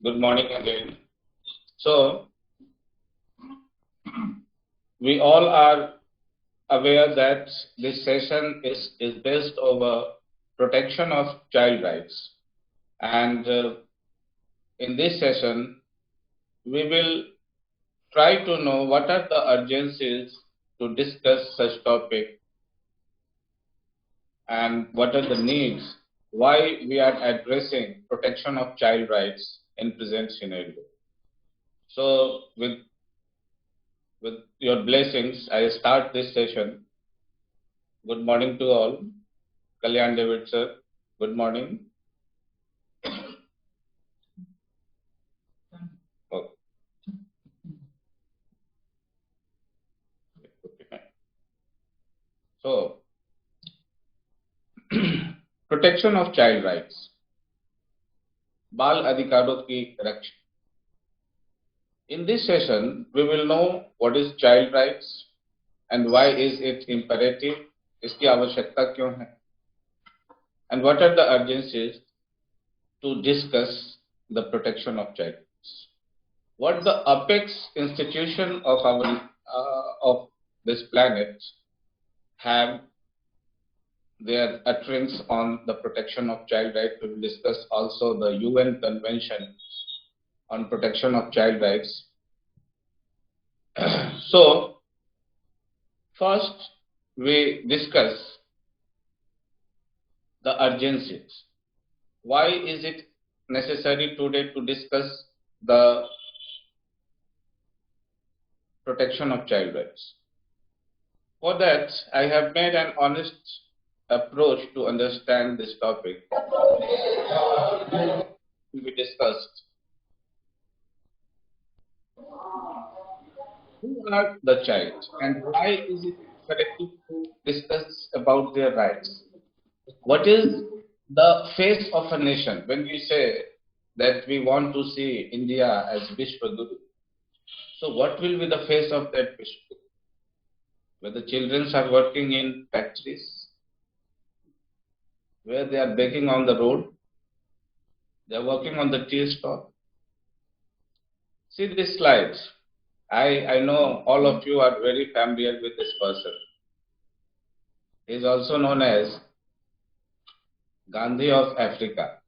Good morning again. So, we all are aware that this session is based over protection of child rights. And in this session, we will try to know what are the urgencies to discuss such topic and what are the needs, why we are addressing protection of child rights in present scenario. So, with your blessings, I start this session. Good morning to all. Kalyan David sir, good morning. Oh, okay. So, protection of child rights, बाल अधिकारों की रक्षा. In this session, we will know what is child rights and why is it imperative, इसकी आवश्यकता क्यों है, and what are the urgencies to discuss the protection of child rights. What the apex institution of our of this planet have their utterance on the protection of child rights. We will discuss also the UN Convention on Protection of Child Rights. So, first we discuss the urgencies. Why is it necessary today to discuss the protection of child rights? For that, I have made an honest approach to understand this topic. We discussed who are the child and why is it imperative to discuss about their rights. What is the face of a nation when we say that we want to see India as Vishwa Guru? So what will be the face of that Vishwa Guru? Where the children are working in factories, where they are begging on the road, they are working on the tea stall. See this slide. I know all of you are very familiar with this person. He is also known as Gandhi of Africa.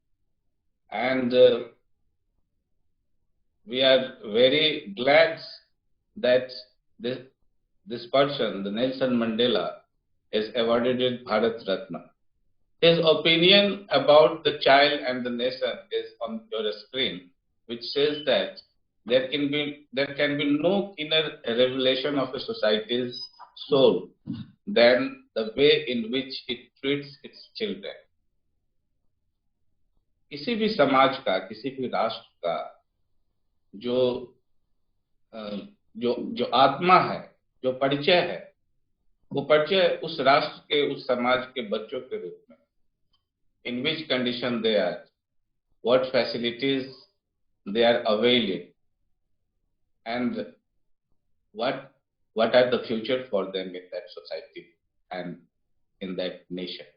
And we are very glad that this person, the Nelson Mandela, is awarded with Bharat Ratna. His opinion about the child and the nation is on your screen, which says that there can be no inner revelation of a society's soul than the way in which it treats its children. किसी भी समाज का, किसी भी राष्ट्र का जो आत्मा है, जो परिचय है, वो परिचय उस राष्ट्र के, उस समाज के बच्चों के रूप में, in which condition they are, what facilities they are availing, and what are the future for them in that society and in that nation.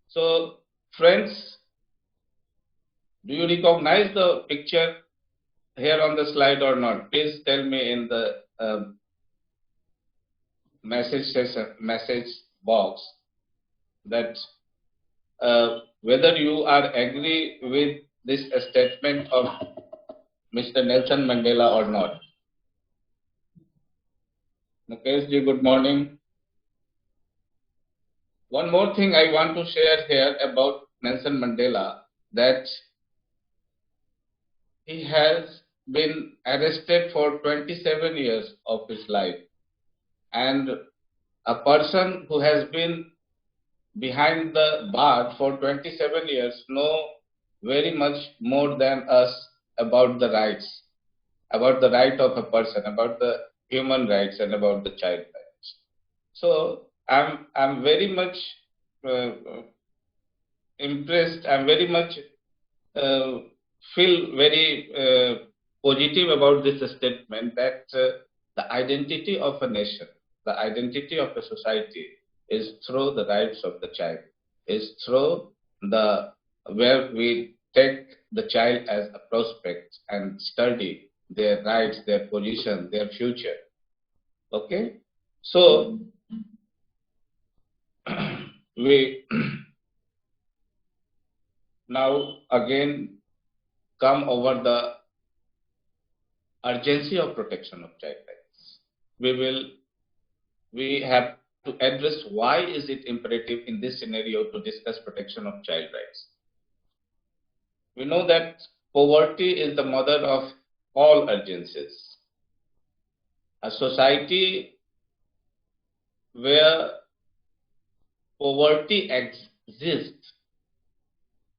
So, friends, do you recognize the picture here on the slide or not? Please tell me in the message box that whether you are agree with this statement of Mr. Nelson Mandela or not. Mukesh ji, good morning. One more thing I want to share here about Nelson Mandela, that he has been arrested for 27 years of his life, and a person who has been behind the bar for 27 years know very much more than us about the rights, about the right of a person, about the human rights, and about the child rights. So I'm very much impressed. I'm very much feel very positive about this statement that the identity of a nation, the identity of a society is through the rights of the child, is through the where we take the child as a prospect and study their rights, their position, their future. Okay? So, we now again come over the urgency of protection of child rights. We have to address why is it imperative in this scenario to discuss protection of child rights. We know that poverty is the mother of all urgencies. A society where poverty exists,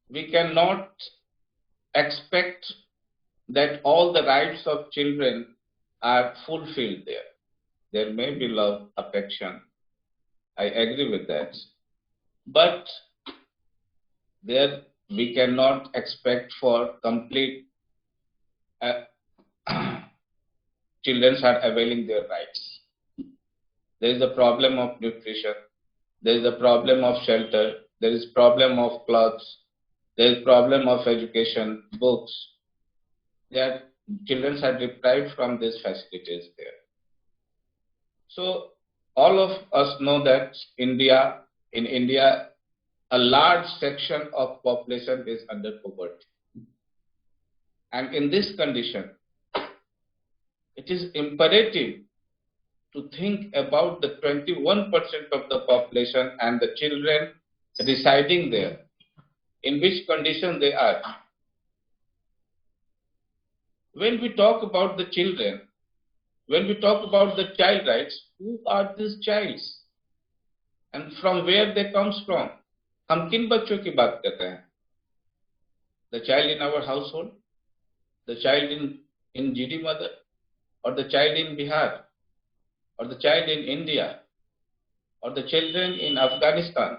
we cannot expect that all the rights of children are fulfilled there. There may be love, affection. I agree with that. But there we cannot expect for complete children are availing their rights. There is a problem of nutrition. There is a problem of shelter. There is problem of clothes. There is problem of education, books. Their children are deprived from these facilities there. So all of us know that in India, a large section of population is under poverty. And in this condition, it is imperative to think about the 21% of the population and the children residing there, in which condition they are. When we talk about the children, when we talk about the child rights, who are these childs? And from where they comes from? हम किन बच्चों की बात करते हैं? The child in our household, the child in GD mother, or the child in Bihar, or the child in India, or the children in Afghanistan.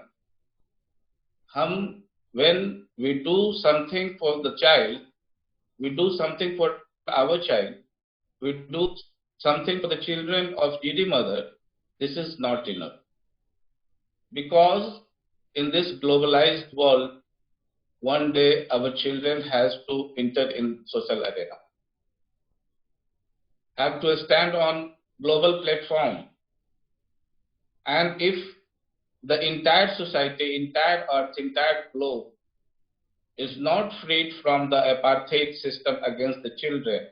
When we do something for the child, we do something for our child, we do something for the children of GD mother, this is not enough. Because in this globalized world, one day our children has to enter in social arena, have to stand on global platform. And if the entire society, entire earth, entire globe is not freed from the apartheid system against the children,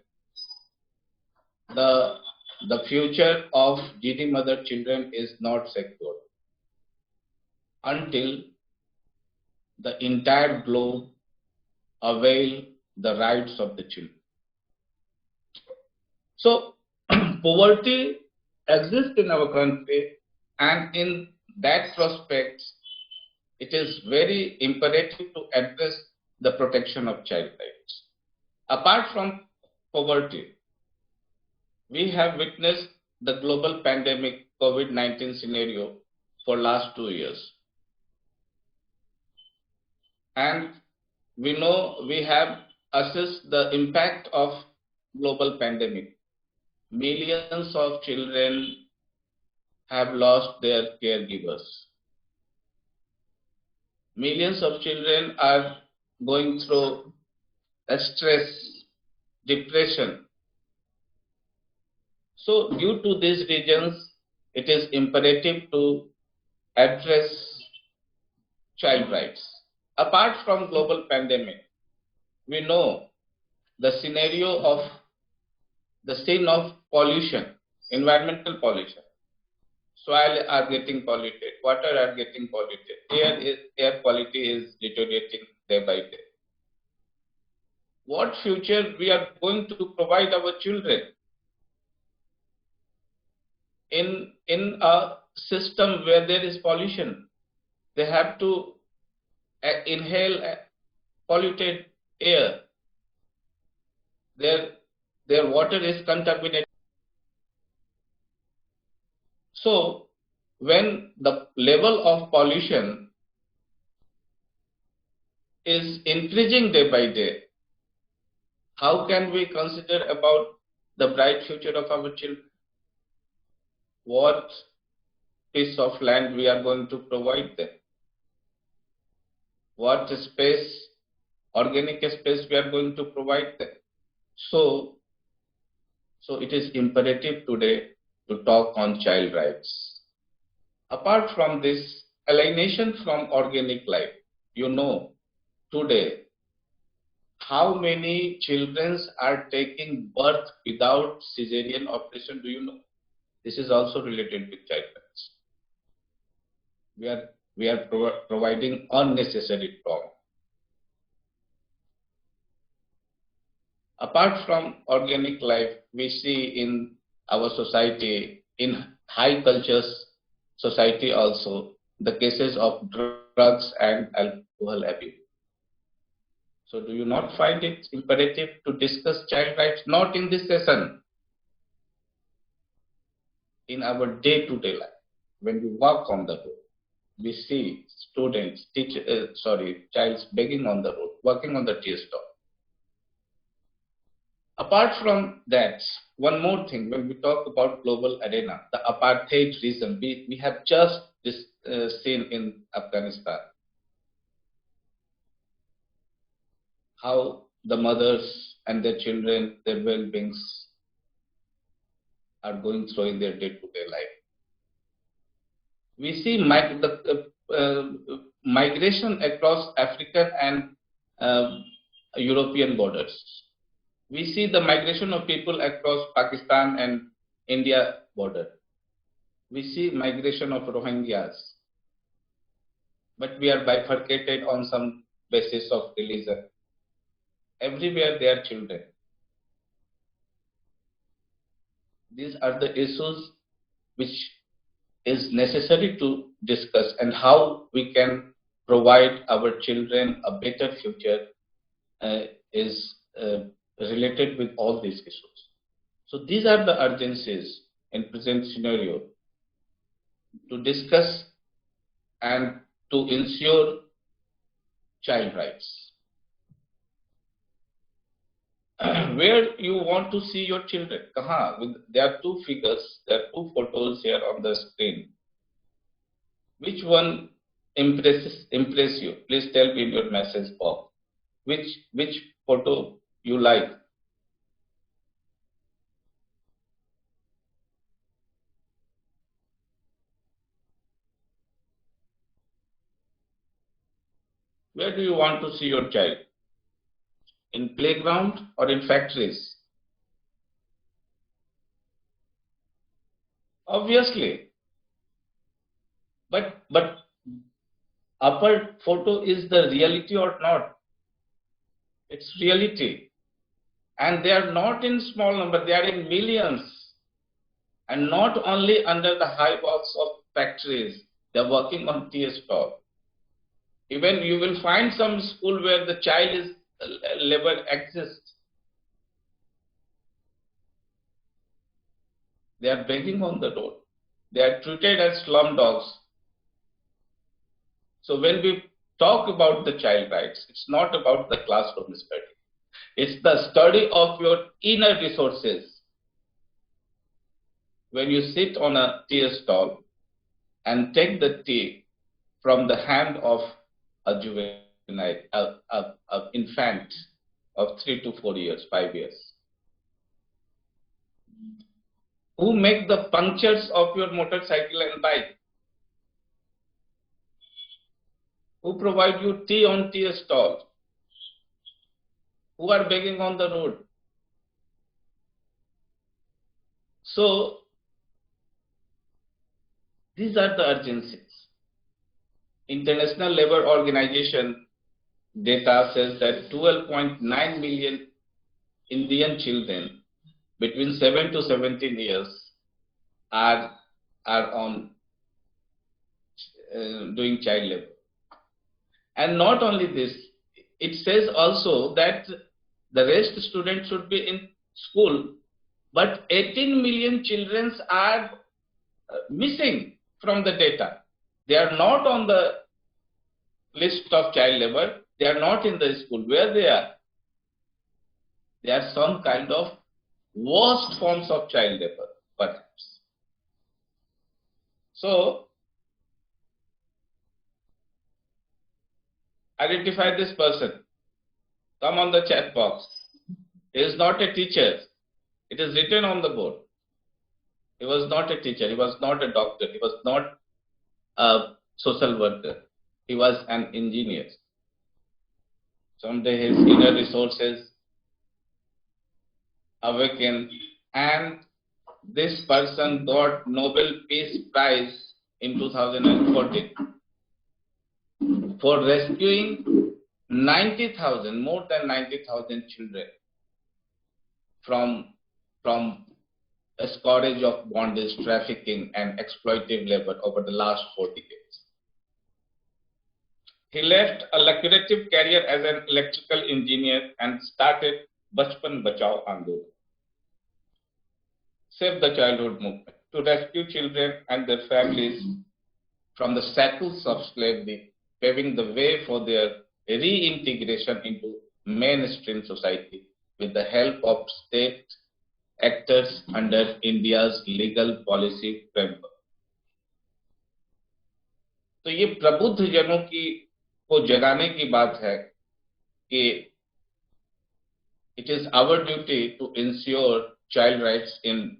the future of GD mother children is not secure until the entire globe avail the rights of the children. So poverty exists in our country, and in that prospect, it is very imperative to address the protection of child rights. Apart from poverty, we have witnessed the global pandemic COVID-19 scenario for last 2 years. And we know we have assessed the impact of global pandemic. Millions of children have lost their caregivers. Millions of children are going through stress, depression. So due to these reasons, it is imperative to address child rights. Apart from global pandemic, we know the scenario of the scene of pollution, environmental pollution. Soil are getting polluted, water are getting polluted, air quality is deteriorating day by day. What future we are going to provide our children in a system where there is pollution? They have to inhale polluted air. Their water is contaminated. So when the level of pollution is increasing day by day, how can we consider about the bright future of our children? What piece of land we are going to provide them? What space organic space we are going to provide them. So it is imperative today to talk on child rights. Apart from this, alienation from organic life, today, how many children are taking birth without cesarean operation? Do you know? This is also related with child rights. We are providing unnecessary trauma. Apart from organic life, we see in our society, in high cultures society also, the cases of drugs and alcohol abuse. So do you not find it imperative to discuss child rights, not in this session, in our day-to-day life? When we walk on the road, we see students, childs begging on the road, working on the tea stall. Apart from that, one more thing, when we talk about global arena, the apartheid regime, we have just seen in Afghanistan, how the mothers and their children, their well-beings are going through in their day-to-day life. We see migration across African and European borders. We see the migration of people across Pakistan and India border. We see migration of Rohingyas. But we are bifurcated on some basis of religion. Everywhere they are children. These are the issues which is necessary to discuss, and how we can provide our children a better future is related with all these issues. So these are the urgencies in present scenario to discuss and to ensure child rights. Where you want to see your children? There are two figures, there are two photos here on the screen. Which one impress you? Please tell me in your message box. Which photo you like? Where do you want to see your child? In playground or in factories? Obviously. But upper photo is the reality or not? It's reality. And they are not in small number, they are in millions. And not only under the high walls of factories, they are working on tea stall. Even you will find some school where the child labor exists. They are begging on the road. They are treated as slum dogs. So when we talk about the child rights, it's not about the classroom study. It's the study of your inner resources. When you sit on a tea stall and take the tea from the hand of a juvenile, an infant of 3 to 4 years, 5 years, who make the punctures of your motorcycle and bike, who provide you tea on tea stall, who are begging on the road. So these are the urgencies. International Labour Organization data says that 12.9 million Indian children between 7 to 17 years are on doing child labor. And not only this, it says also that the rest students should be in school, but 18 million children are missing from the data. They are not on the list of child labor. They are not in the school. Where they are? They are some kind of worst forms of child labor, perhaps. So identify this person. Come on the chat box. He is not a teacher. It is written on the board. He was not a teacher. He was not a doctor. He was not a social worker. He was an engineer. Someday his inner resources awakened, and this person got Nobel Peace Prize in 2014 for rescuing 90,000, more than 90,000 children from from a scourge of bondage, trafficking, and exploitative labor over the last 4 decades. He left a lucrative career as an electrical engineer and started Bachpan Bachao Andolan, Save the Childhood movement, to rescue children and their families from the shackles of slavery, paving the way for their reintegration into mainstream society with the help of state actors under India's legal policy framework. तो ये प्रबुद्ध जनों की को जगाने की बात है कि it is our duty to ensure child rights in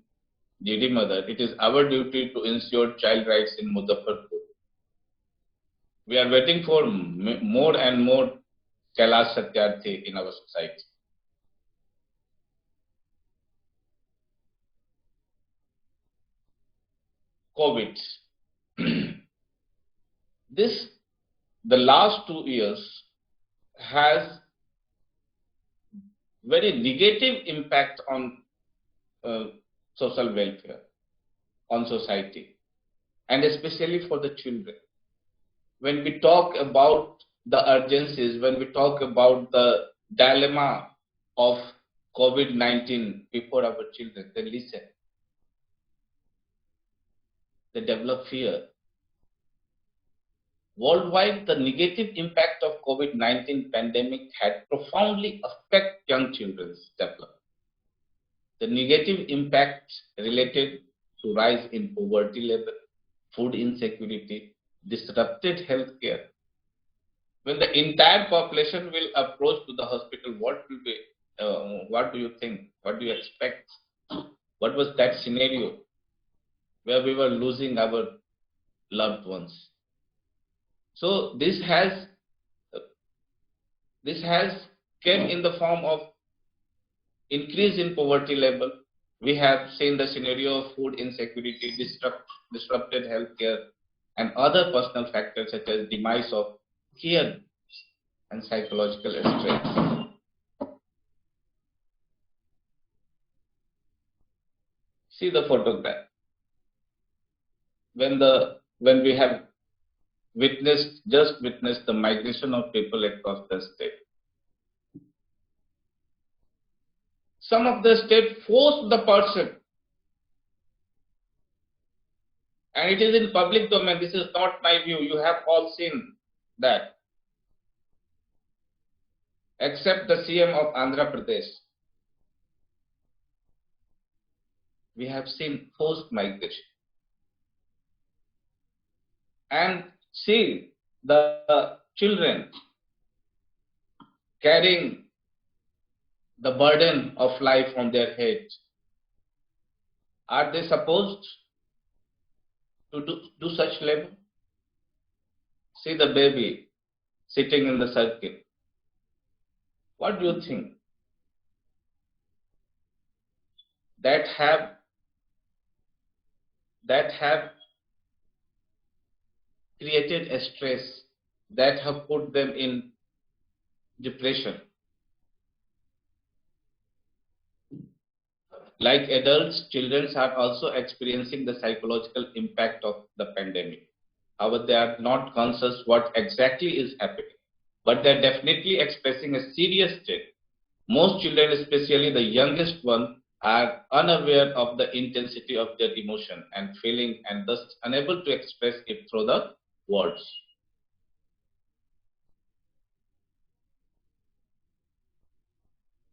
GD Mother. It is our duty to ensure child rights in Muzaffarpur. We are waiting for more and more Kailash Satyarthi in our society. COVID. The last 2 years has very negative impact on social welfare, on society, and especially for the children. When we talk about the urgencies, when we talk about the dilemma of COVID-19 before our children, they listen. They develop fear. Worldwide, the negative impact of COVID-19 pandemic had profoundly affected young children's development. The negative impact related to rise in poverty level, food insecurity, disrupted healthcare. When the entire population will approach to the hospital, what do you think? What do you expect? What was that scenario where we were losing our loved ones? So this has came in the form of increase in poverty level. We have seen the scenario of food insecurity, disrupted healthcare, and other personal factors such as demise of care and psychological stress. See the photograph. When we have just witnessed the migration of people across the state. Some of the state forced the person, and it is in public domain. This is not my view. You have all seen that. Except the CM of Andhra Pradesh. We have seen forced migration. And see the children carrying the burden of life on their heads. Are they supposed to do such labor? See the baby sitting in the circle. What do you think? That have created a stress, that have put them in depression. Like adults, children are also experiencing the psychological impact of the pandemic. However, they are not conscious what exactly is happening, but they are definitely expressing a serious state. Most children, especially the youngest one, are unaware of the intensity of their emotion and feeling, and thus unable to express it through the words.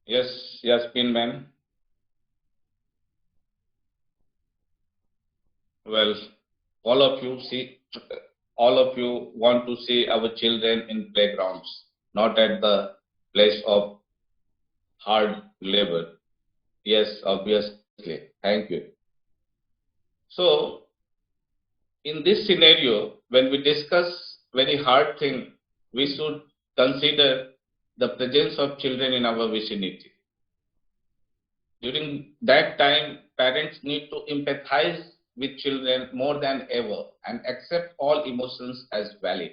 Yes, Yasmin ma'am. Well, all of you want to see our children in playgrounds, not at the place of hard labor. Yes, obviously. Thank you. So, in this scenario, when we discuss very hard thing, we should consider the presence of children in our vicinity. During that time, parents need to empathize with children more than ever and accept all emotions as valid.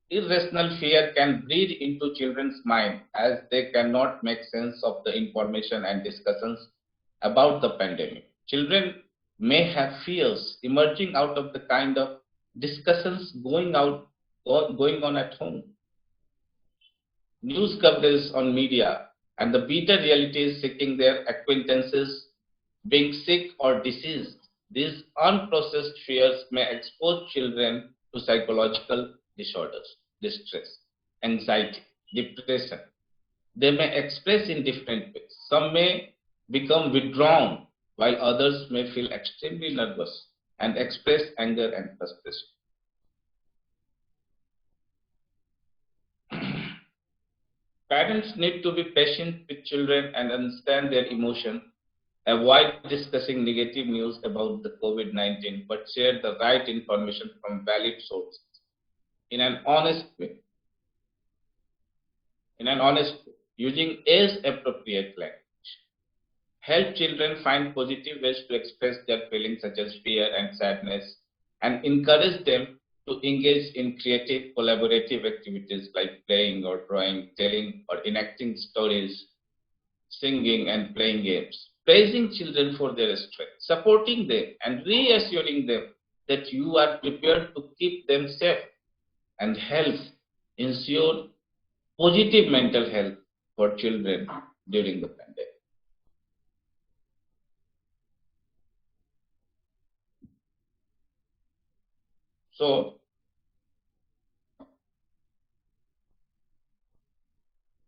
Irrational fear can breed into children's mind as they cannot make sense of the information and discussions about the pandemic. Children may have fears emerging out of the kind of discussions going on at home. News coverage on media and the bitter realities seeking their acquaintances being sick or diseased. These unprocessed fears may expose children to psychological disorders, distress, anxiety, depression. They may express in different ways. Some may become withdrawn, while others may feel extremely nervous and express anger and frustration. Parents need to be patient with children and understand their emotion. Avoid discussing negative news about the COVID-19, but share the right information from valid sources in an honest way. Using age-appropriate language. Help children find positive ways to express their feelings such as fear and sadness, and encourage them to engage in creative, collaborative activities like playing or drawing, telling or enacting stories, singing and playing games, praising children for their strength, supporting them and reassuring them that you are prepared to keep them safe and help ensure positive mental health for children during the pandemic. So,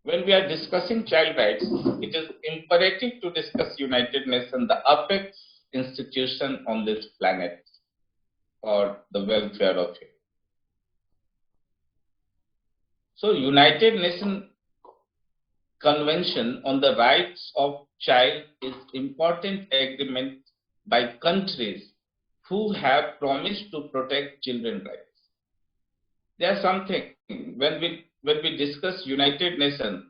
when we are discussing child rights, it is imperative to discuss United Nations, the apex institution on this planet for the welfare of humanity. So, United Nations Convention on the Rights of Child is important agreement by countries who have promised to protect children's rights. There's something when we discuss United Nations,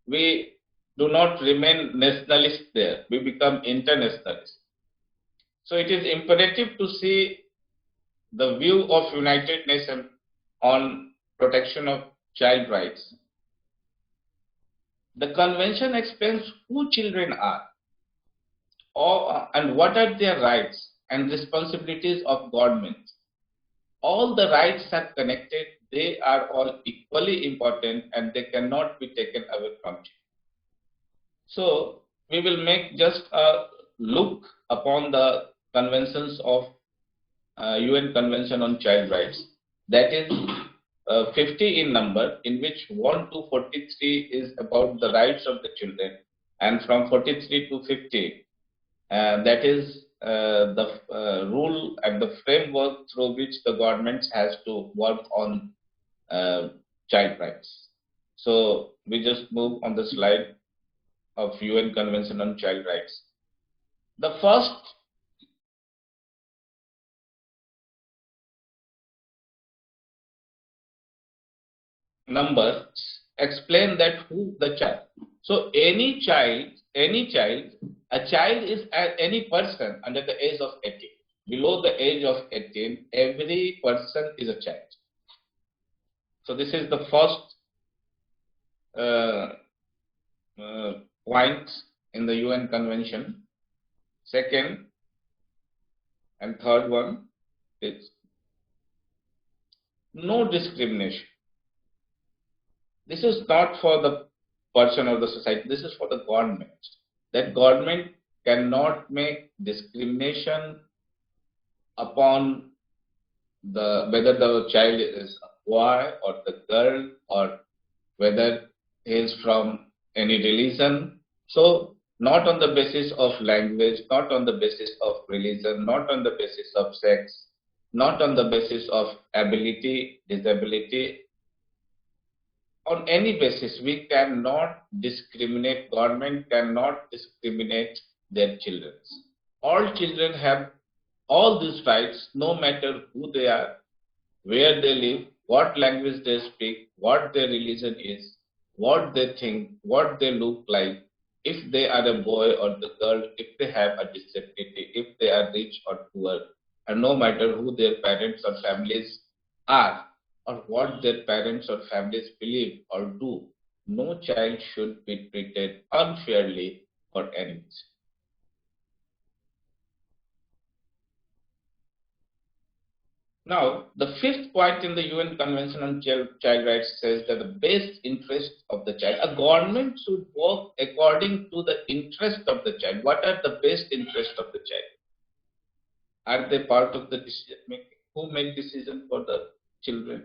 we do not remain nationalist there. We become internationalist. So it is imperative to see the view of United Nations on protection of child rights. The convention explains who children are and what are their rights and responsibilities of governments. All the rights are connected, they are all equally important and they cannot be taken away from you. So we will make just a look upon the conventions of UN Convention on Child Rights. That is 50 in number, in which 1 to 43 is about the rights of the children, and from 43 to 50, that is the rule and the framework through which the government has to work on child rights. So we just move on the slide of UN Convention on Child Rights. The first number explain that who the child. So any child, a child is any person under the age of 18. Below the age of 18, every person is a child. So this is the first point in the UN Convention. Second and third one is no discrimination. This is not for the person or the society, this is for the government. That government cannot make discrimination upon whether the child is a boy or the girl, or whether he is from any religion. So not on the basis of language, not on the basis of religion, not on the basis of sex, not on the basis of ability, disability, on any basis. We cannot discriminate, government cannot discriminate their children. All children have all these rights, no matter who they are, where they live, what language they speak, what their religion is, what they think, what they look like, if they are a boy or the girl, if they have a disability, if they are rich or poor, and no matter who their parents or families are, or what their parents or families believe or do, no child should be treated unfairly for any reason. Now, the fifth point in the UN Convention on Child Rights says that the best interest of the child, a government should work according to the interest of the child. What are the best interest of the child? Are they part of the decision making? Who make decision for the children?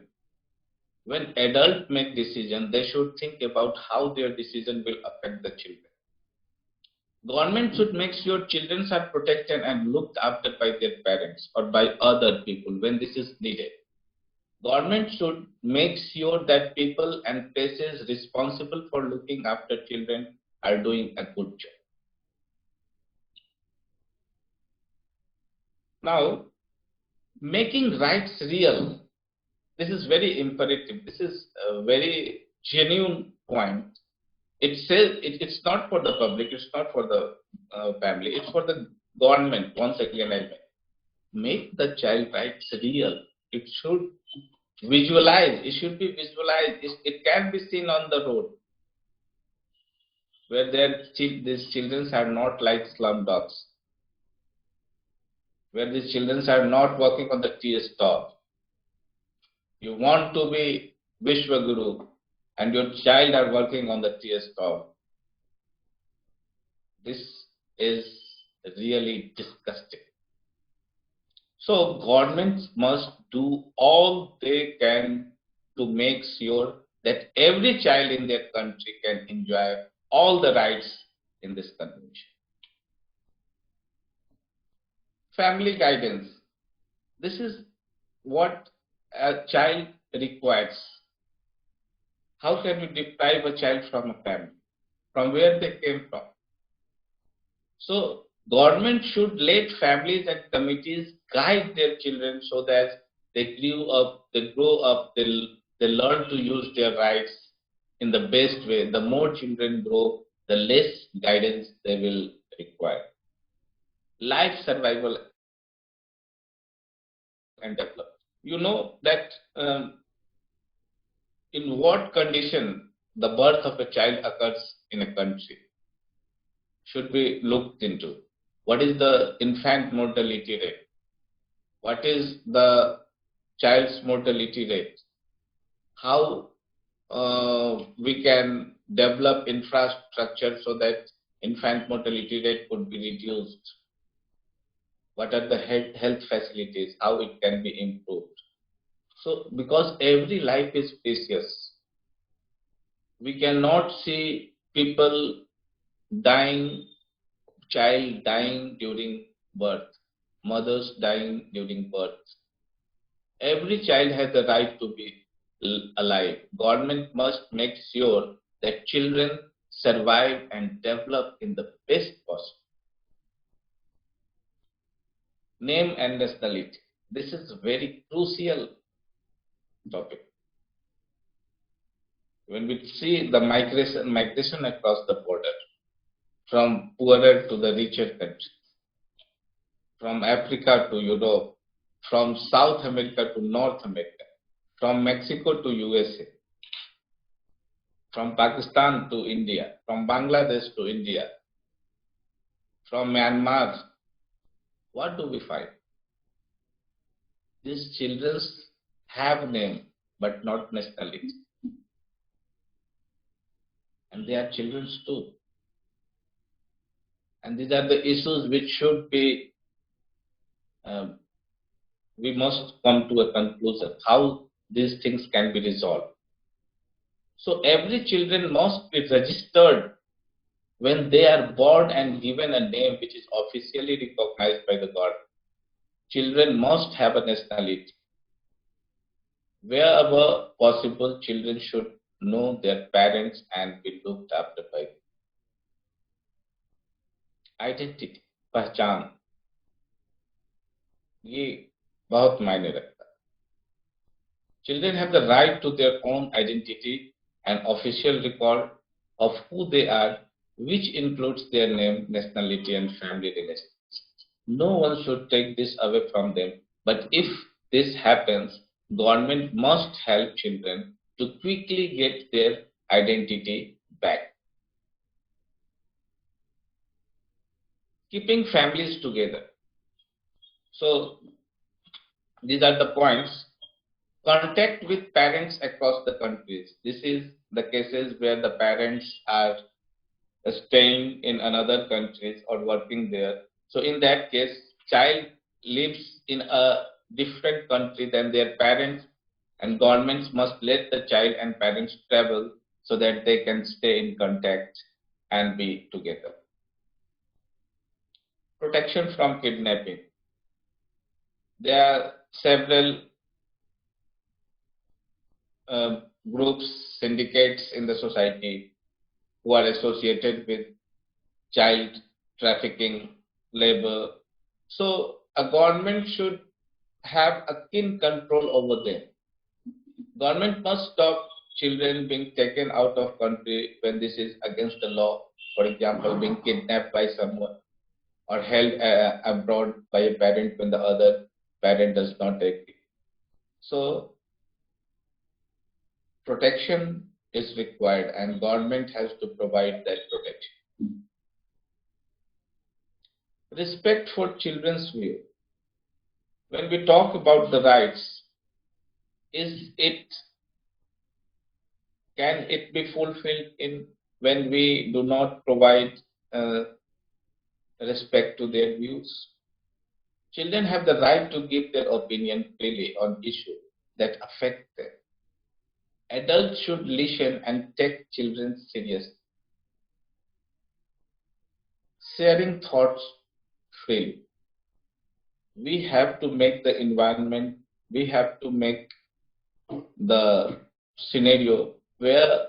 When adults make decision, they should think about how their decision will affect the children. Government should make sure children are protected and looked after by their parents or by other people when this is needed. Government should make sure that people and places responsible for looking after children are doing a good job. Now, making rights real, this is very imperative. This is a very genuine point. It says it's not for the public, it's not for the family, it's for the government. Once again, I make the child rights real. It should visualize, it should be visualized, it can be seen on the road where these children are not like slum dogs, where these children are not working on the tea stall. You want to be Vishwaguru and your child are working on the tea stall. This is really disgusting. So governments must do all they can to make sure that every child in their country can enjoy all the rights in this convention. Family guidance. This is what a child requires. How can we deprive a child from a family, from where they came from? So government should let families and committees guide their children so that they grow up, they learn to use their rights in the best way. The more children grow, the less guidance they will require. Life survival and development. You know that in what condition the birth of a child occurs in a country should be looked into. What is the infant mortality rate? What is the child's mortality rate? How we can develop infrastructure so that infant mortality rate could be reduced? What are the health facilities? How it can be improved? So, because every life is precious, we cannot see people dying, child dying during birth, mothers dying during birth. Every child has the right to be alive. Government must make sure that children survive and develop in the best possible. Name and nationality. This is a very crucial topic. When we see the migration across the border, from poorer to the richer countries, from Africa to Europe, from South America to North America, from Mexico to USA, from Pakistan to India, from Bangladesh to India, from Myanmar, what do we find? These children have name but not nationality. And they are children too. And these are the issues which should be, we must come to a conclusion, how these things can be resolved. So every children must be registered when they are born and given a name which is officially recognized by the government. Children must have a nationality. Wherever possible, children should know their parents and be looked after by them. Identity, पहचान, ये बहुत मायने रखता है. Children have the right to their own identity and official record of who they are, which includes their name, nationality, and family relations. No one should take this away from them. But if this happens, government must help children to quickly get their identity back. Keeping families together. So these are the points. Contact with parents across the countries. This is the cases where the parents are staying in another countries or working there. So in that case, child lives in a different country than their parents, and governments must let the child and parents travel so that they can stay in contact and be together. Protection from kidnapping. There are several groups, syndicates in the society who are associated with child trafficking, labor. So a government should have a keen control over them. Government must stop children being taken out of country when this is against the law. For example, being kidnapped by someone or held abroad by a parent when the other parent does not agree. So protection is required and government has to provide that protection. Respect for children's view. When we talk about the rights, can it be fulfilled in when we do not provide respect to their views? Children have the right to give their opinion freely on issues that affect them. Adults should listen and take children seriously. Sharing thoughts freely. We have to make the environment, we have to make the scenario where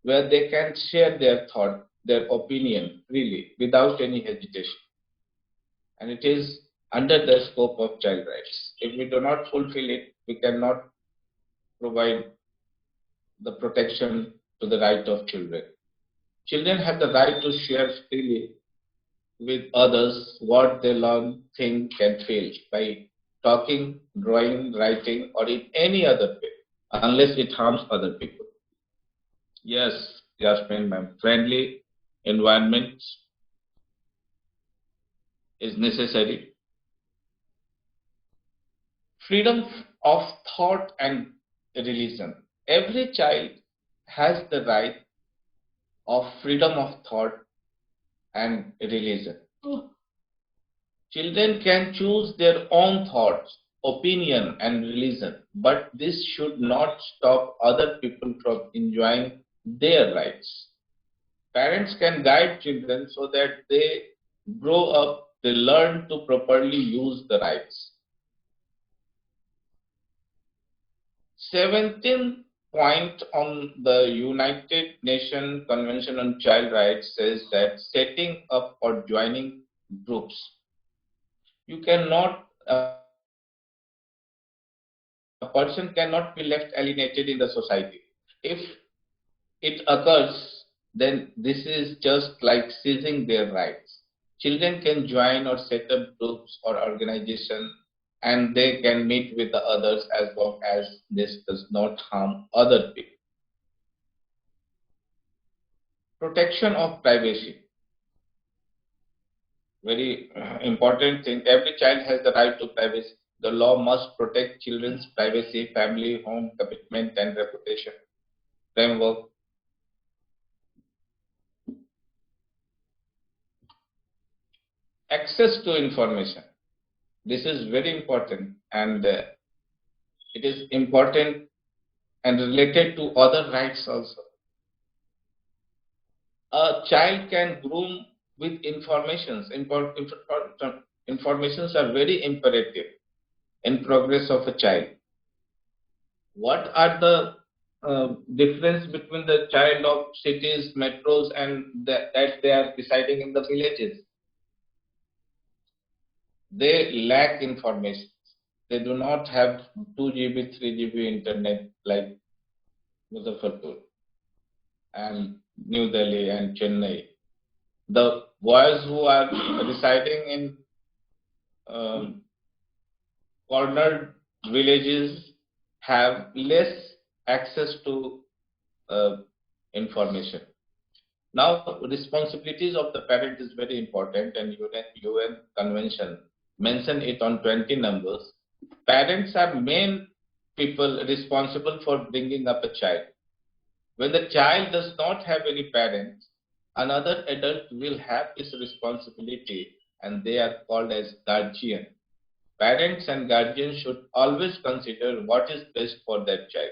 they can share their thought, their opinion freely without any hesitation. And it is under the scope of child rights. If we do not fulfill it, we cannot provide the protection to the right of children. Children have the right to share freely with others what they learn, think, and feel by talking, drawing, writing, or in any other way, unless it harms other people. Yes, Yasmin ma'am, friendly environment is necessary. Freedom of thought and religion. Every child has the right of freedom of thought and religion. Children can choose their own thoughts, opinion, and religion, but this should not stop other people from enjoying their rights. Parents can guide children so that they grow up, they learn to properly use the rights. 17th point on the United Nations Convention on Child Rights says that setting up or joining groups. You cannot, a person cannot be left alienated in the society. If it occurs, then this is just like seizing their rights. Children can join or set up groups or organizations and they can meet with the others as long as this does not harm other people. Protection of privacy. Very important thing. Every child has the right to privacy. The law must protect children's privacy, family, home, commitment, and reputation. Framework. Access to information. This is very important and it is important and related to other rights also. A child can groom with informations. Informations are very imperative in progress of a child. What are the difference between the child of cities, metros, and that they are residing in the villages. They lack information. They do not have 2 GB, 3 GB internet like Muzaffarpur and New Delhi and Chennai. The boys who are residing in um, cornered villages have less access to uh, information. Now, responsibilities of the parent is very important, and UN Convention mention it on 20 numbers. Parents are main people responsible for bringing up a child. When the child does not have any parents, another adult will have this responsibility, and they are called as guardian. Parents and guardians should always consider what is best for their child.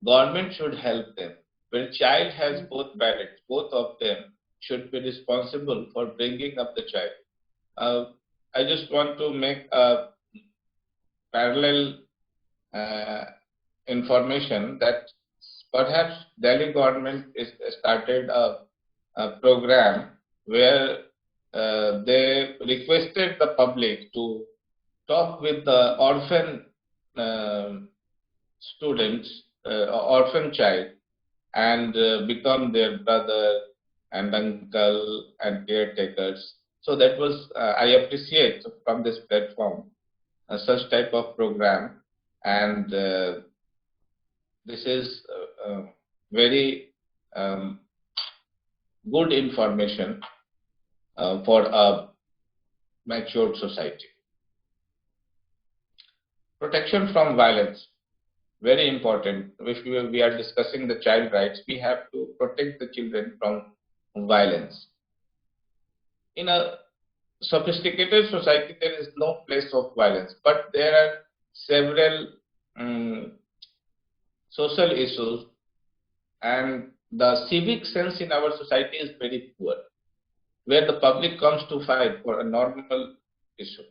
Government should help them. When a child has both parents, both of them should be responsible for bringing up the child. Uh, I just want to make a parallel uh, information that perhaps Delhi government is started a program where they requested the public to talk with the orphan students, orphan child, and become their brother and uncle and caretakers. So that was I appreciate from this platform such type of program, and this is very um, good information for a matured society. Protection from violence, very important. If we are discussing the child rights, we have to protect the children from violence. In a sophisticated society, there is no place of violence, but there are several um, social issues, and the civic sense in our society is very poor, where the public comes to fight for a normal issue.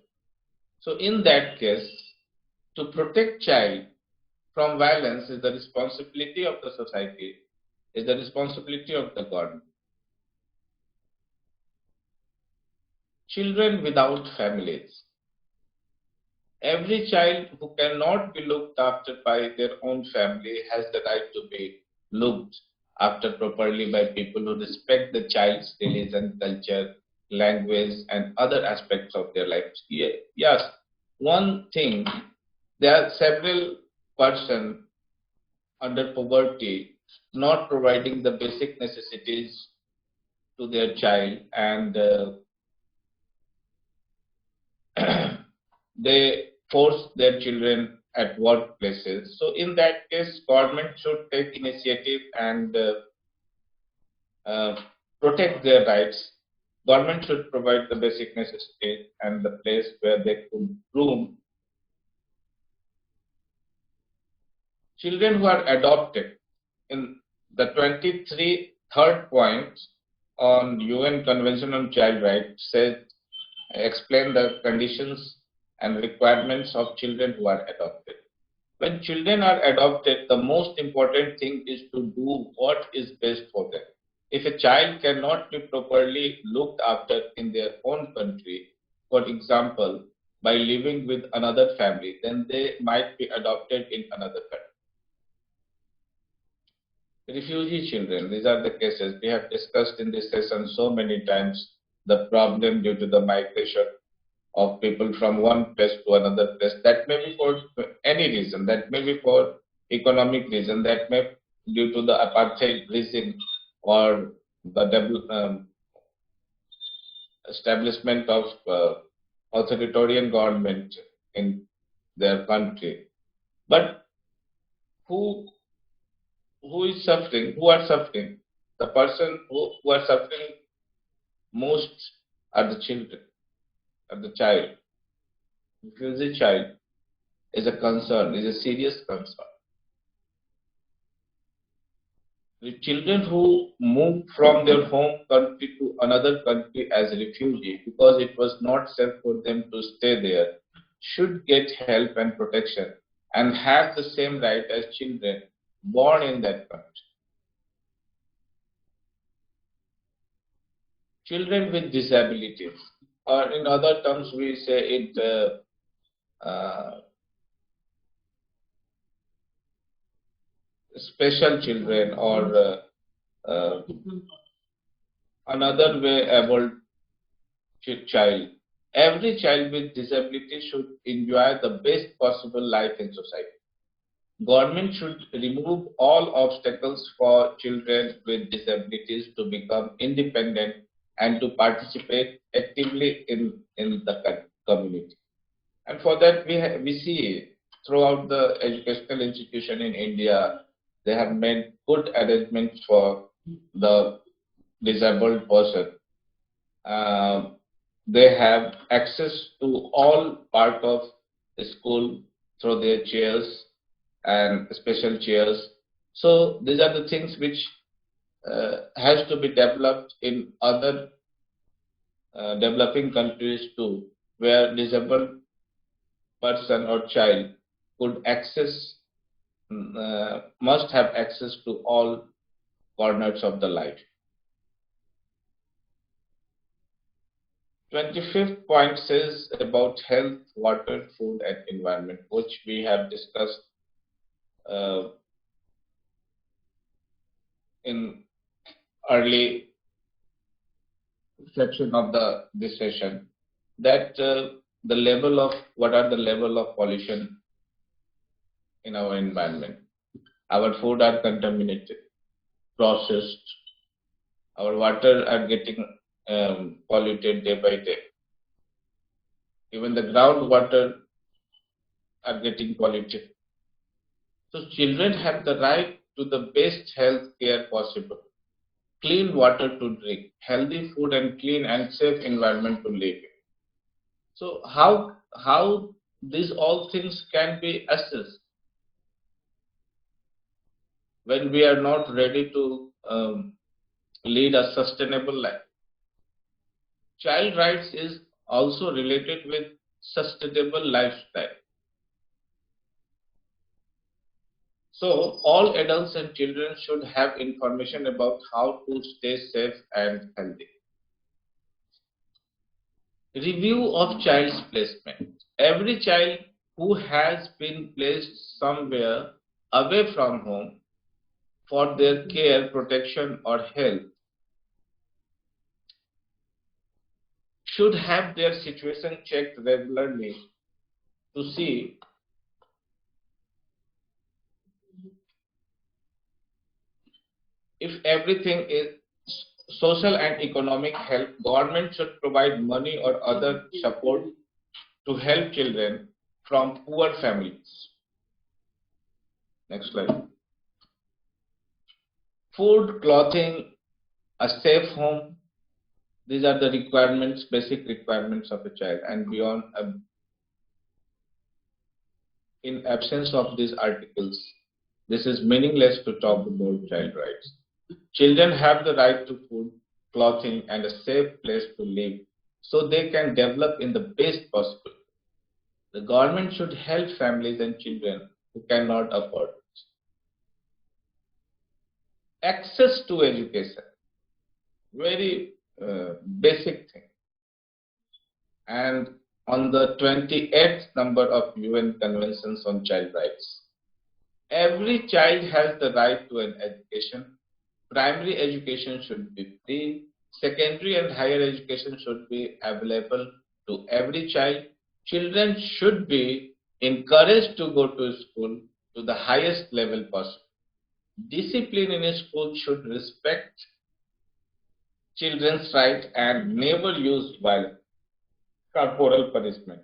So in that case, to protect child from violence is the responsibility of the society, is the responsibility of the government. Children without families. Every child who cannot be looked after by their own family has the right to be looked after properly by people who respect the child's religion, culture, language, and other aspects of their lives. Yes, one thing, there are several persons under poverty not providing the basic necessities to their child, and they force their children at workplaces. So in that case, government should take initiative and protect their rights. Government should provide the basic necessities and the place where they could groom. Children who are adopted, in the 23 third point on UN Convention on Child Rights, says explain the conditions and requirements of children who are adopted. When children are adopted, the most important thing is to do what is best for them. If a child cannot be properly looked after in their own country, for example, by living with another family, then they might be adopted in another country. Refugee children, these are the cases. We have discussed in this session so many times the problem due to the migration of people from one place to another place. That may be for any reason, that may be for economic reason, that may be due to the apartheid regime or the establishment of authoritarian government in their country. But who is suffering? Who are suffering? The person who are suffering most are the children, are the child. Refugee child is a concern, is a serious concern. The children who move from their home country to another country as refugee because it was not safe for them to stay there should get help and protection and have the same right as children born in that country. Children with disabilities, or in other terms, we say it special children or another way abled child. Every child with disability should enjoy the best possible life in society. Government should remove all obstacles for children with disabilities to become independent and to participate actively in the community. And for that, we see throughout the educational institution in India, they have made good arrangements for the disabled person. Uh, they have access to all part of the school through their chairs and special chairs. So these are the things which has to be developed in other developing countries too, where disabled person or child could access must have access to all corners of the life. 25th point says about health, water, food, and environment, which we have discussed uh, in early section of this session. That the level of what are the level of pollution in our environment. Our food are contaminated, processed. Our water are getting polluted day by day. Even the groundwater are getting polluted. So children have the right to the best health care possible, clean water to drink, healthy food, and clean and safe environment to live in. So how these all things can be assessed when we are not ready to lead a sustainable life? Child rights is also related with sustainable lifestyle. So all adults and children should have information about how to stay safe and healthy. Review of child's placement. Every child who has been placed somewhere away from home for their care, protection, or health should have their situation checked regularly to see if everything is social and economic help. Government should provide money or other support to help children from poor families. Next slide. Food, clothing, a safe home. These are the requirements, basic requirements of a child, and beyond. In absence of these articles, this is meaningless to talk about child rights. Children have the right to food, clothing, and a safe place to live so they can develop in the best possible. The government should help families and children who cannot afford it. Access to education, very basic thing. And on the 28th number of UN Conventions on Child Rights, every child has the right to an education. Primary education should be free. Secondary and higher education should be available to every child. Children should be encouraged to go to school to the highest level possible. Discipline in a school should respect children's rights and never use violence, corporal punishment.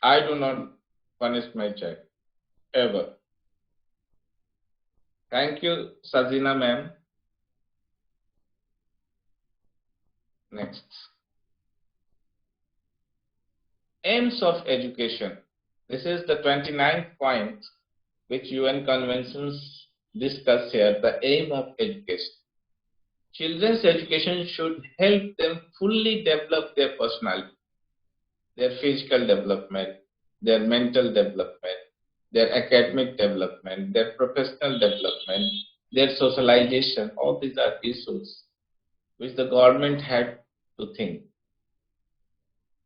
I do not punish my child ever. Thank you, Sajina ma'am. Next. Aims of education. This is the 29th point which UN conventions discuss here, the aim of education. Children's education should help them fully develop their personality, their physical development, their mental development, their academic development, their professional development, their socialization. All these are issues which the government had to think.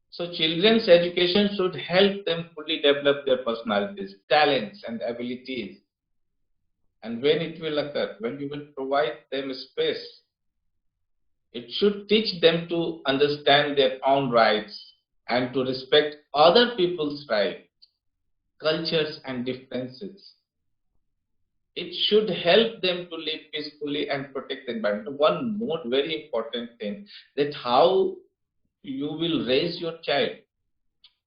So children's education should help them fully develop their personalities, talents and abilities. And when it will occur, when you will provide them space, it should teach them to understand their own rights and to respect other people's rights, cultures and differences. It should help them to live peacefully and protect the environment. One more very important thing, that how you will raise your child.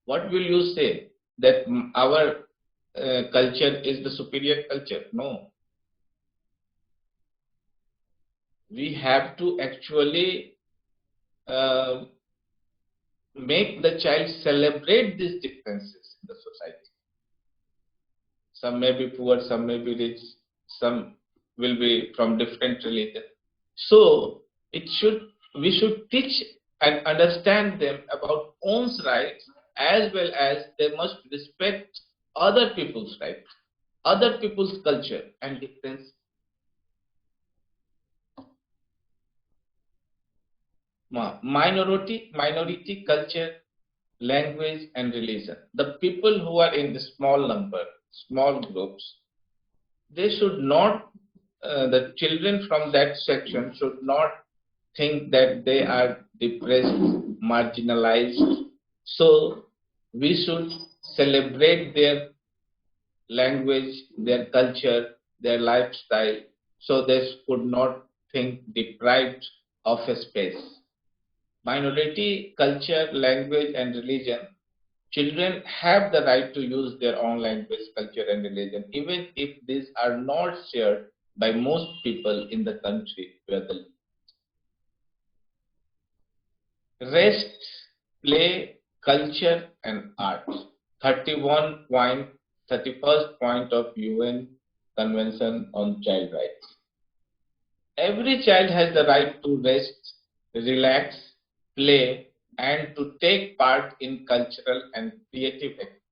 What will you say? That our culture is the superior culture? No. We have to actually uh, make the child celebrate these differences in the society. Some may be poor, some may be rich, some will be from different religion. So we should teach and understand them about own rights, as well as they must respect other people's rights, other people's culture and difference. Minority culture, language and religion. The people who are in the small number, small groups, they should not, the children from that section should not think that they are depressed, marginalized. So we should celebrate their language, their culture, their lifestyle, so they could not think deprived of a space. Minority culture, language and religion, children have the right to use their own language, culture and religion, even if these are not shared by most people in the country where they live. Rest, play, culture and art. 31 point, 31st point of UN Convention on Child Rights. Every child has the right to rest, relax, play, and to take part in cultural and creative activities.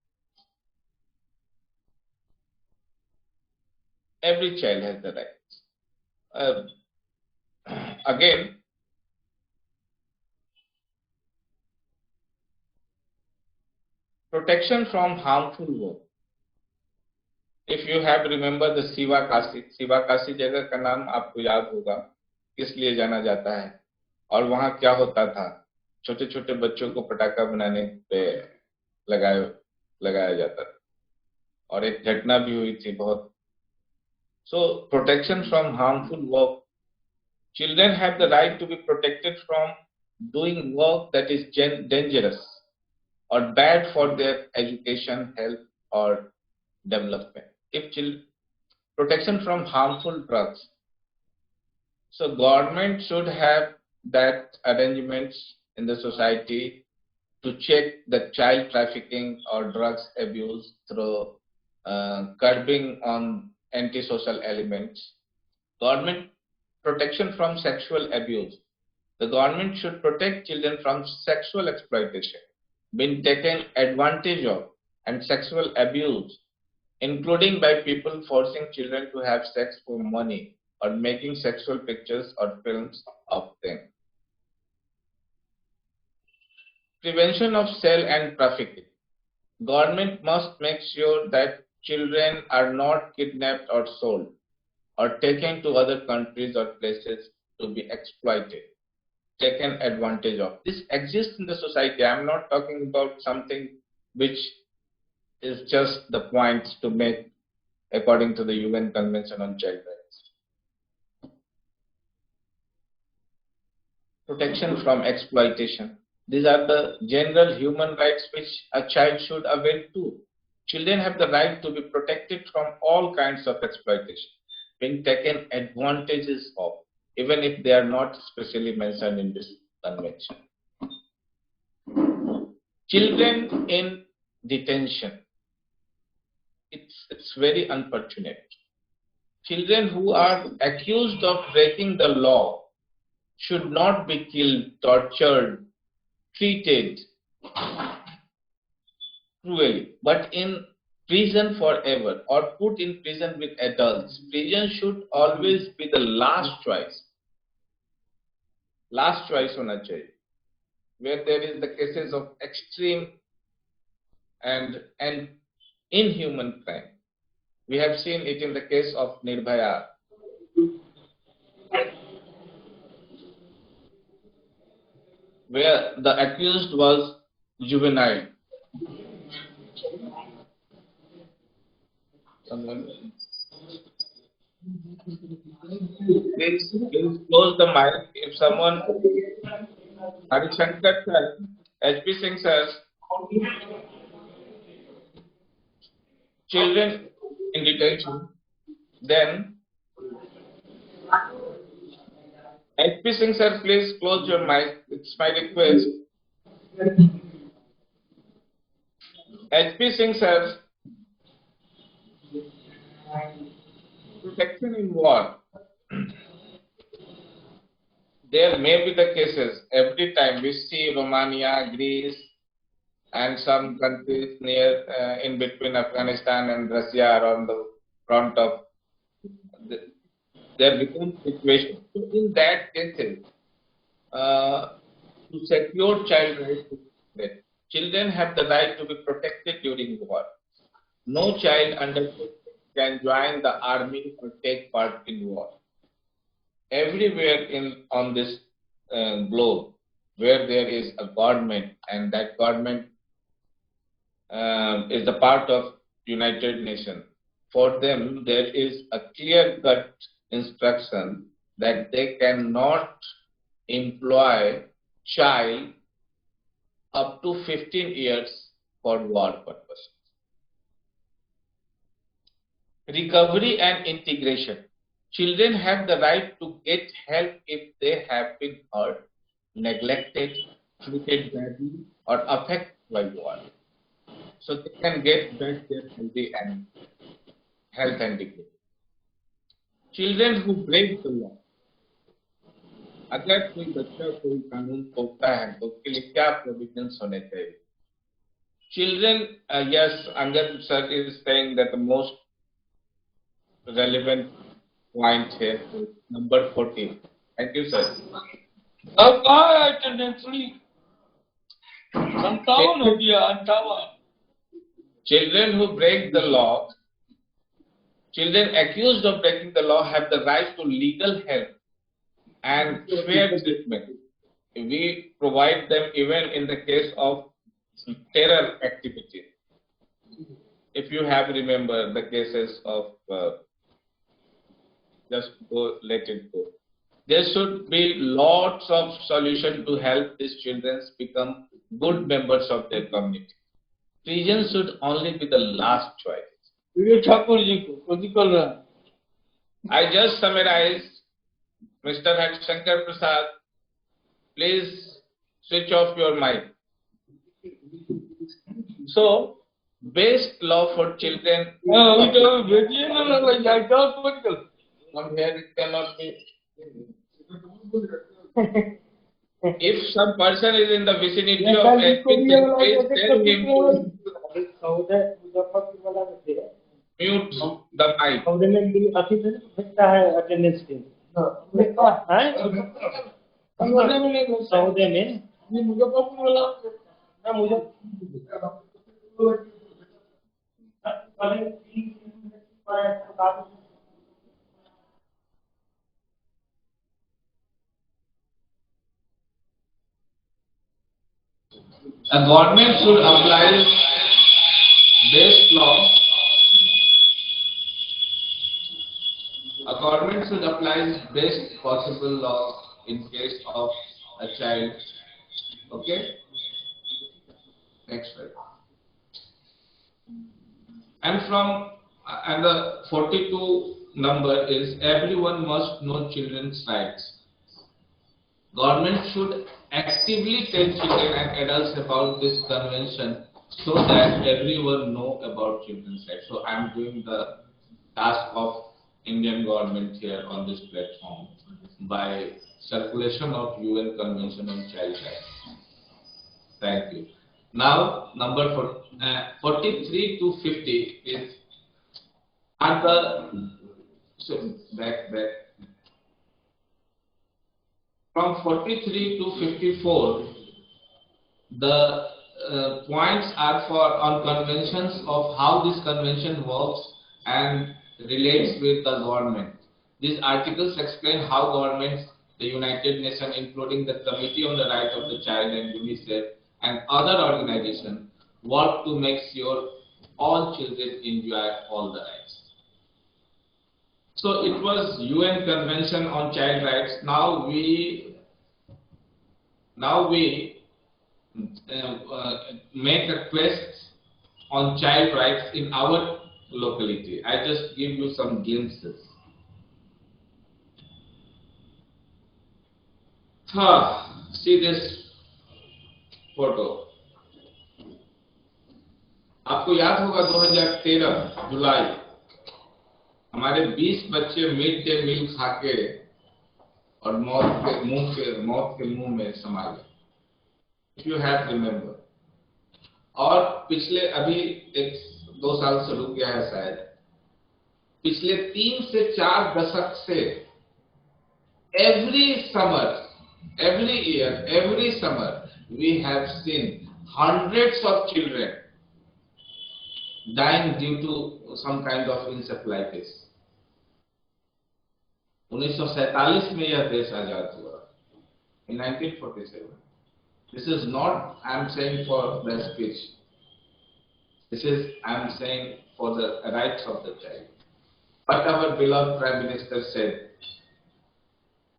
Every child has the right. Again, protection from harmful work. If you have remember the Shiva Kashi जगह का नाम आपको याद होगा, किस लिए जाना जाता है और वहाँ क्या होता था? छोटे छोटे बच्चों को पटाखा बनाने पे लगाया जाता था और एक घटना भी हुई थी बहुत. So protection from harmful work. Children have the right to be protected from doing work that is dangerous or bad for their education, health or development. Protection from harmful drugs. So government should have that arrangements in the society to check the child trafficking or drugs abuse through curbing on antisocial elements. Government protection from sexual abuse. The government should protect children from sexual exploitation, being taken advantage of, and sexual abuse, including by people forcing children to have sex for money or making sexual pictures or films of them. Prevention of sale and trafficking. Government must make sure that children are not kidnapped or sold or taken to other countries or places to be exploited, taken advantage of. This exists in the society. I am not talking about something which is just the points to make according to the UN Convention on Child Rights. Protection from exploitation. These are the general human rights which a child should avail to. Children have the right to be protected from all kinds of exploitation, being taken advantages of, even if they are not specially mentioned in this convention. Children in detention. It's very unfortunate. Children who are accused of breaking the law should not be killed, tortured, treated cruelly. But in prison forever or put in prison with adults. Prison should always be the last choice. Last choice होना चाहिए. Where there is the cases of extreme and inhuman crime. We have seen it in the case of Nirbhaya, where the accused was juvenile. Someone, please close the mic. If someone, Harishankar sir, HP Singh sir, children in detention, then HP Singh sir, please close your mic. It's my request. HP Singh sir, protection in war. There may be the cases every time we see Romania, Greece, and some countries near in between Afghanistan and Russia are on the front of the, their become situation. So in that cases, to secure child rights, children have the right to be protected during war. No child under 15 can join the army or take part in war. Everywhere in on this globe where there is a government and that government is a part of United Nations, for them there is a clear-cut instruction that they cannot employ child up to 15 years for war purposes. Recovery and integration. Children have the right to get help if they have been hurt, neglected, treated badly, or affected by war. So they can get back their health and dignity. Children who break the law. अगर कोई बच्चा कोई कानून तोड़ता है तो उसके लिए क्या प्रोविजंस होने चाहिए? Children, yes, Angad sir is saying that the most relevant point here is number 14. Thank you, sir. अब कहाँ है अटेंडेंस ली? 57 हो गया, 58. Children who break the law, children accused of breaking the law have the right to legal help and fair treatment. We provide them even in the case of terror activity. If you have remember the cases of just go, let it go. There should be lots of solution to help these children become good members of their community. Prison should only be the last choice. I just summarized. Mr. Shankar Prasad, please switch off your mic. So, best law for children. From here it cannot be. If some person is in the vicinity of HPC, please tell him to mute the mic. सौदे में a government should apply best law. A government should apply best possible law in case of a child. Okay. Next slide. And the 42 number is everyone must know children's rights. Government should actively tell children and adults about this convention so that everyone know about children's rights. So I am doing the task of Indian government here on this platform by circulation of UN Convention on Child Rights. Thank you. Now, number 43 to 50 is at the, so back. From 43 to 54, the points are for on conventions of how this convention works and relates with the government. These articles explain how governments, the United Nations, including the Committee on the Right of the Child and UNICEF and other organizations, work to make sure all children enjoy all the rights. So it was UN Convention on Child Rights. Now we make a quest on child rights in our locality. I just give you some glimpses. See this photo. आपको याद होगा 2013 जुलाई हमारे 20 बच्चे mid day meal खा के और मौत के मुंह में समा गए. If you have remember. और पिछले अभी 1-2 साल से रुक गया है शायद. पिछले 3 से 4 दशक से every summer, every year, every summer, we have seen hundreds of children dying due to some kind of encephalitis. 1947 में यह देश आजाद हुआ. In 1947. This is not I am saying for the speech. This is I am saying for the rights of the child. But our beloved Prime Minister said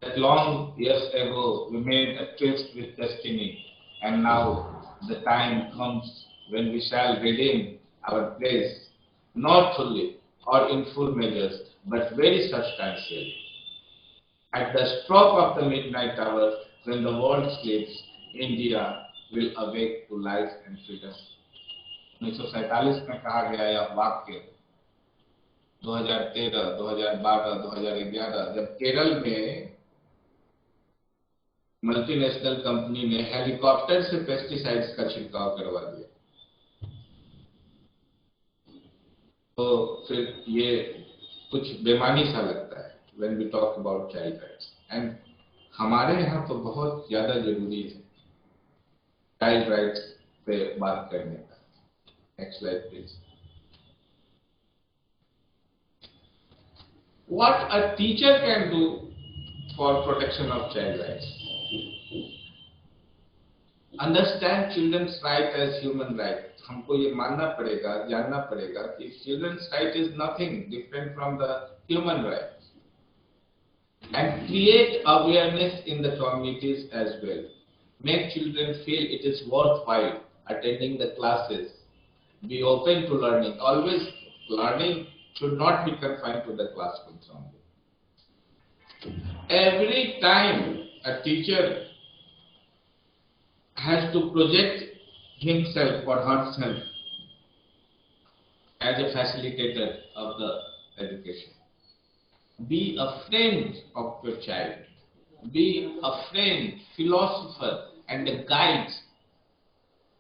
that long years ago we made a tryst with destiny, and now the time comes when we shall redeem our place, not fully or in full measures, but very substantially. At the stroke of the midnight hour, when the world sleeps, India will awake to life and freedom. 1947 में कहा गया यह वाक्य 2013, 2012, 2011 जब केरल में multinational company ने helicopter से pesticides का छिड़काव करवा दिया, तो फिर ये कुछ बेमानी सा लगता है when we talk about child rights. And हमारे यहाँ तो बहुत ज्यादा जरूरी है चाइल्ड राइट्स पे बात करने का. Next slide please. What a teacher can do for protection of child rights. Understand children's right as human right. हमको ये मानना पड़ेगा, जानना पड़ेगा कि children's right is nothing different from the human right. And create awareness in the communities as well. Make children feel it is worthwhile attending the classes. Be open to learning. Always learning should not be confined to the classrooms only. Every time a teacher has to project himself or herself as a facilitator of the education. Be a friend of your child. Be a friend, philosopher, and a guide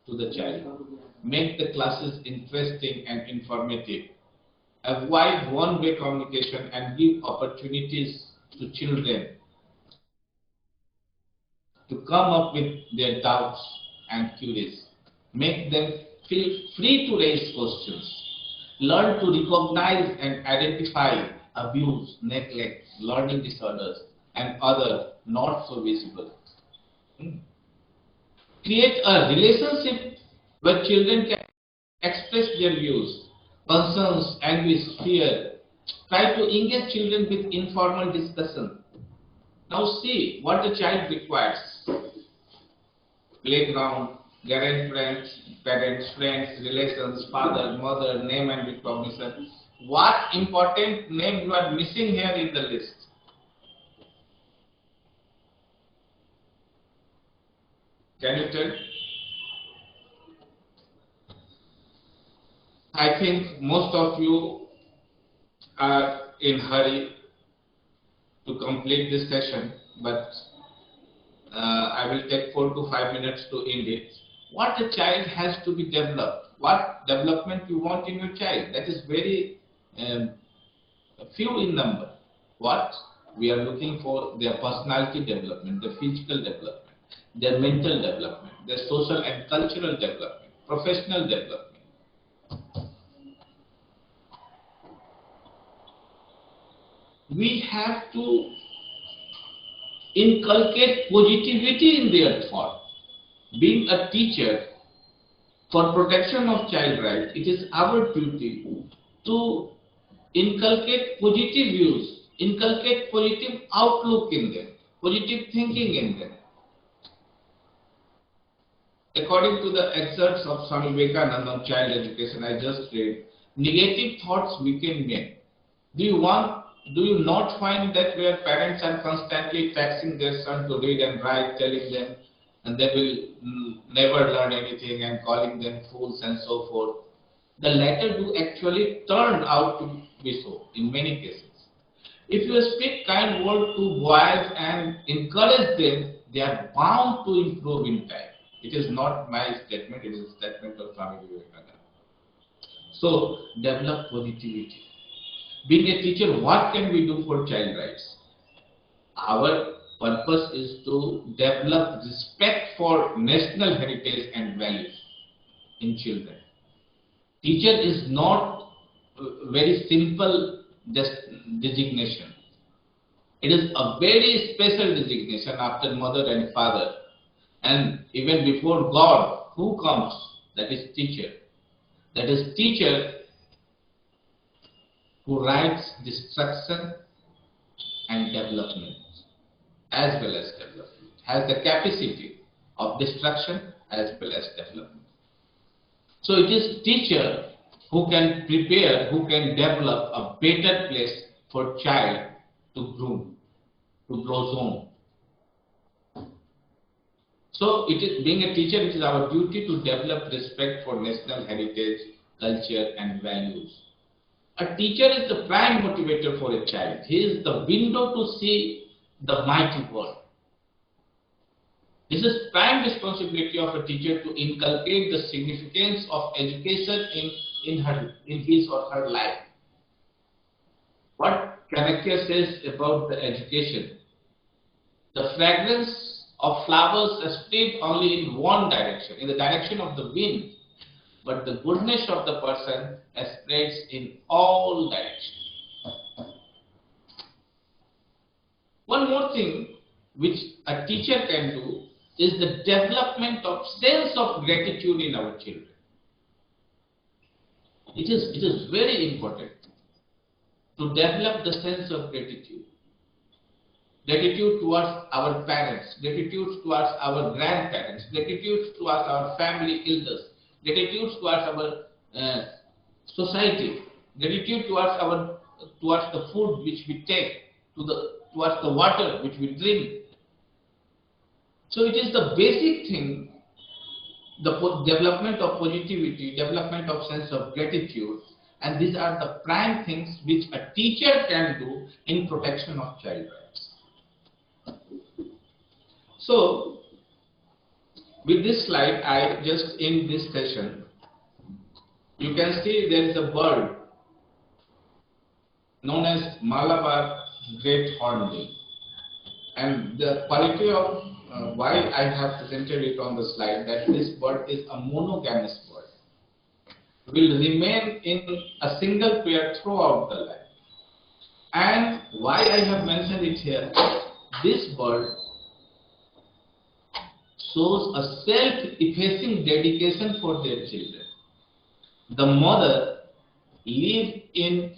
to the child. Make the classes interesting and informative. Avoid one-way communication and give opportunities to children to come up with their doubts and queries. Make them feel free to raise questions. Learn to recognize and identify abuse, neglect, learning disorders, and other not so visible. Create a relationship where children can express their views, concerns, anguish, fear. Try to engage children with informal discussion. Now see what the child requires. Playground, grandparents, parents, friends, relations, father, mother, name and recognition. What important name you are missing here in the list? Can you tell? I think most of you are in hurry to complete this session, but I will take 4 to 5 minutes to end it. what a child has to be developed, what development you want in your child. That is very few in number. What we are looking for: their personality development, their physical development, their mental development, their social and cultural development, professional development. We have to inculcate positivity in their thought. Being a teacher, for protection of child rights, it is our duty to inculcate positive views, inculcate positive outlook in them, positive thinking in them. According to the excerpts of Swami Vivekananda on child education I just read, negative thoughts weaken men. Do you not find that where parents are constantly taxing their son to read and write, telling them and they will never learn anything and calling them fools and so forth? The latter do actually turn out to be so in many cases. If you speak kind word to boys and encourage them, they are bound to improve in time. It is not my statement, it is a statement of Swami Vivekananda. So, develop positivity. Being a teacher, what can we do for child rights? Our purpose is to develop respect for national heritage and values in children. Teacher is not a very simple designation. It is a very special designation after mother and father. And even before God, who comes? That is teacher. That is teacher who writes destruction and development as well as development, has the capacity of destruction as well as development. So it is teacher who can prepare, who can develop a better place for child to groom, to blossom. So it is, being a teacher, it is our duty to develop respect for national heritage, culture and values. A teacher is the prime motivator for a child. He is the window to see the mighty world. This is prime responsibility of a teacher to inculcate the significance of education in his or her life. What Kanakya says about the education: the fragrance of flowers spread only in one direction, in the direction of the wind, but the goodness of the person spreads in all directions. One more thing which a teacher can do is the development of sense of gratitude in our children. It is very important to develop the sense of gratitude. Gratitude towards our parents, gratitude towards our grandparents, gratitude towards our family elders, gratitude towards our society, gratitude towards the food which we take, towards the water which we drink. So it is the basic thing, the development of positivity, development of sense of gratitude, and these are the prime things which a teacher can do in protection of child rights. So, with this slide, I just end this session. You can see there is a bird known as Malabar Great Hornbill, and the quality of why I have presented it on the slide, that this bird is a monogamous bird, will remain in a single pair throughout the life. And why I have mentioned it here, this bird shows a self-effacing dedication for their children. The mother lives in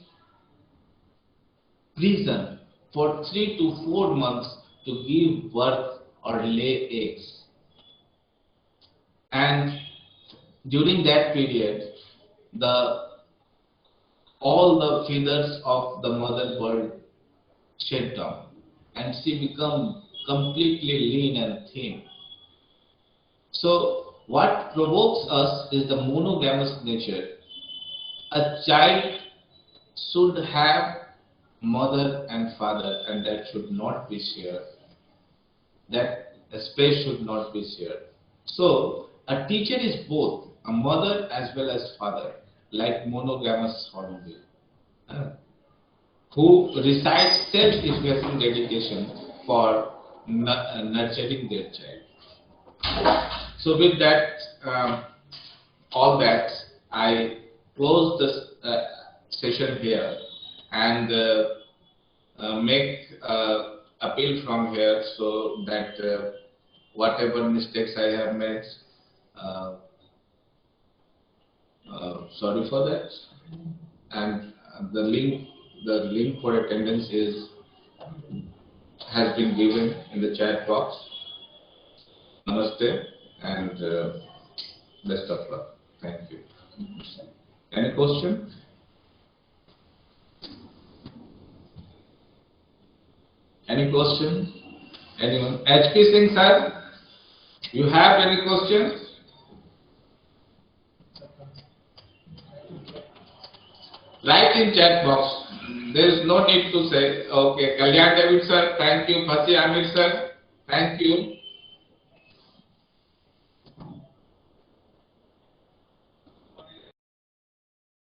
prison for 3 to 4 months to give birth or lay eggs. And during that period, all the feathers of the mother bird shed down, and she becomes completely lean and thin. So what provokes us is the monogamous nature. A child should have mother and father, and that should not be shared. That space should not be shared. So A teacher is both a mother as well as father, like monogamous hornbill, who recites self-effacing dedication for nurturing their child. So with that, all that, I close this session here and make appeal from here so that whatever mistakes I have made, uh, sorry for that. And the link for attendance has been given in the chat box. Namaste and best of luck. Thank you. Any question? Any question? Anyone? HP Singh sir, you have any questions? Write in chat box. There is no need to say, okay, Kalyan David sir, thank you. Fasi Amir sir, thank you.